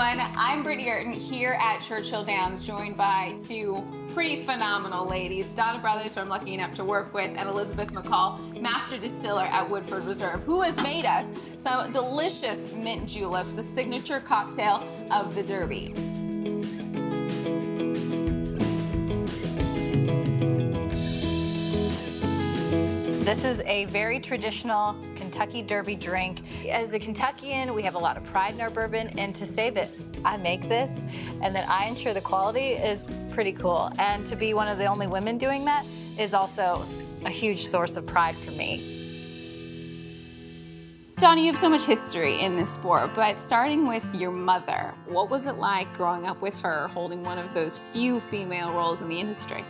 everyone. I'm Britney Eurton here at Churchill Downs, joined by two pretty phenomenal ladies, Donna brothers, who I'm lucky enough to work with, and Elizabeth McCall, master distiller at Woodford Reserve, who has made us some delicious mint juleps, the signature cocktail of the Derby. This is a very traditional Kentucky Derby drink. As a Kentuckian, we have a lot of pride in our bourbon, and to say that I make this and that I ensure the quality is pretty cool. And to be one of the only women doing that is also a huge source of pride for me. Donna, you have so much history in this sport, but starting with your mother, what was it like growing up with her, holding one of those few female roles in the industry?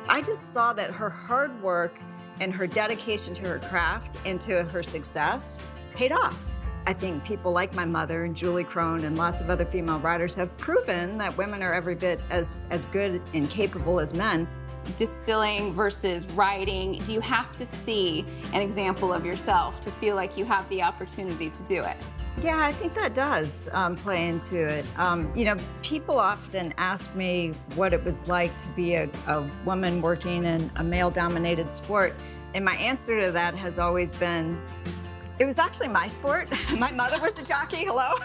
I just saw that her hard work and her dedication to her craft and to her success paid off. I think people like my mother and Julie Crone and lots of other female riders have proven that women are every bit as good and capable as men. Distilling versus riding, do you have to see an example of yourself to feel like you have the opportunity to do it? Yeah, I think that does play into it. You know, people often ask me what it was like to be a woman working in a male-dominated sport, and my answer to that has always been, it was actually my sport. My mother was a jockey, hello?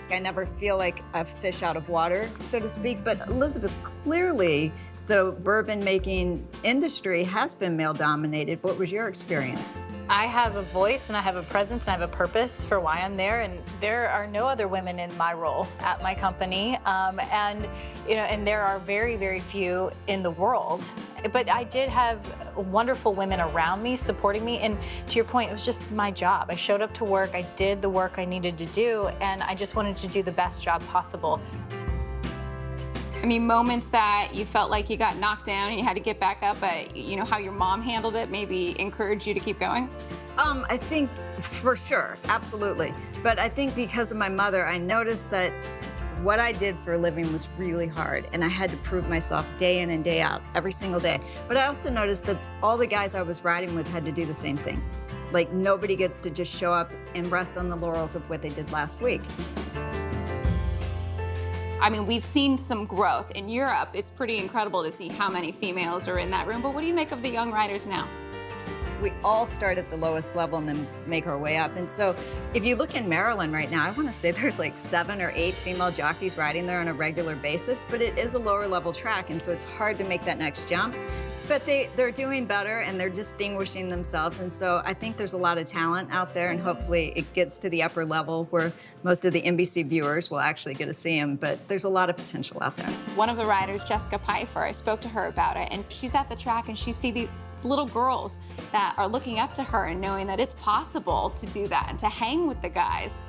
I never feel like a fish out of water, so to speak, but Elizabeth, clearly the bourbon-making industry has been male-dominated. What was your experience? I have a voice and I have a presence and I have a purpose for why I'm there, and there are no other women in my role at my company, and there are very, very few in the world. But I did have wonderful women around me supporting me, and to your point, it was just my job. I showed up to work, I did the work I needed to do, and I just wanted to do the best job possible. I mean, moments that you felt like you got knocked down and you had to get back up, but you know how your mom handled it maybe encouraged you to keep going? I think for sure, absolutely. But I think because of my mother, I noticed that what I did for a living was really hard, and I had to prove myself day in and day out, every single day. But I also noticed that all the guys I was riding with had to do the same thing. Like, nobody gets to just show up and rest on the laurels of what they did last week. I mean, we've seen some growth. In Europe, it's pretty incredible to see how many females are in that room, but what do you make of the young riders now? We all start at the lowest level and then make our way up. And so if you look in Maryland right now, I want to say there's like 7 or 8 female jockeys riding there on a regular basis, but it is a lower level track, and so it's hard to make that next jump. But they're doing better and they're distinguishing themselves, and so I think there's a lot of talent out there, and hopefully it gets to the upper level where most of the NBC viewers will actually get to see them, but there's a lot of potential out there. One of the riders, Jessica Pfeiffer, I spoke to her about it, and she's at the track and she sees these little girls that are looking up to her and knowing that it's possible to do that and to hang with the guys.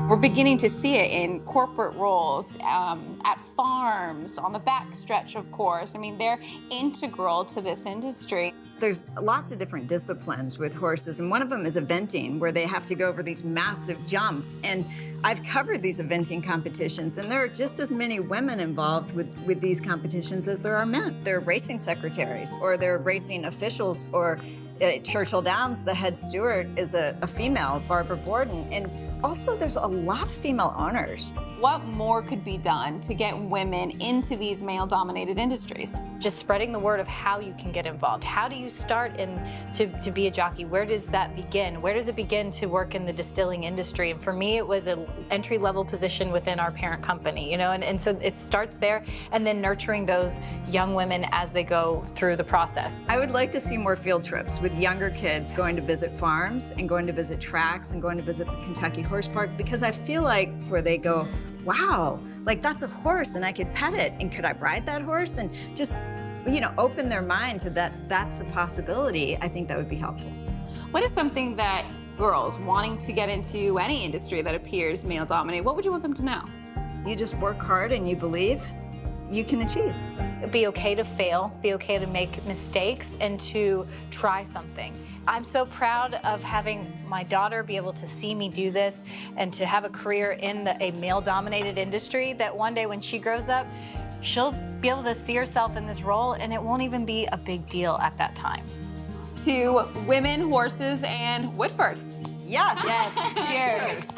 We're beginning to see it in corporate roles, at farms, on the back stretch, of course. I mean, they're integral to this industry. There's lots of different disciplines with horses, and one of them is eventing, where they have to go over these massive jumps. And I've covered these eventing competitions, and there are just as many women involved with these competitions as there are men. They're racing secretaries, or they're racing officials, or at Churchill Downs, the head steward is a female, Barbara Borden, and also there's a lot of female owners. What more could be done to get women into these male-dominated industries? Just spreading the word of how you can get involved. How do you start to be a jockey? Where does that begin? Where does it begin to work in the distilling industry? And for me, it was an entry-level position within our parent company, you know, and so it starts there, and then nurturing those young women as they go through the process. I would like to see more field trips with younger kids going to visit farms and going to visit tracks and going to visit the Kentucky Horse Park, because I feel like where they go, wow, like that's a horse and I could pet it, and could I ride that horse? And just, you know, open their mind to that's a possibility. I think that would be helpful. What is something that girls wanting to get into any industry that appears male-dominated, what would you want them to know? You just work hard and you believe you can achieve. Be okay to fail, be okay to make mistakes, and to try something. I'm so proud of having my daughter be able to see me do this and to have a career in a male-dominated industry, that one day when she grows up, she'll be able to see herself in this role, and it won't even be a big deal at that time. To women, horses, and Woodford. Yes. Yes. Cheers.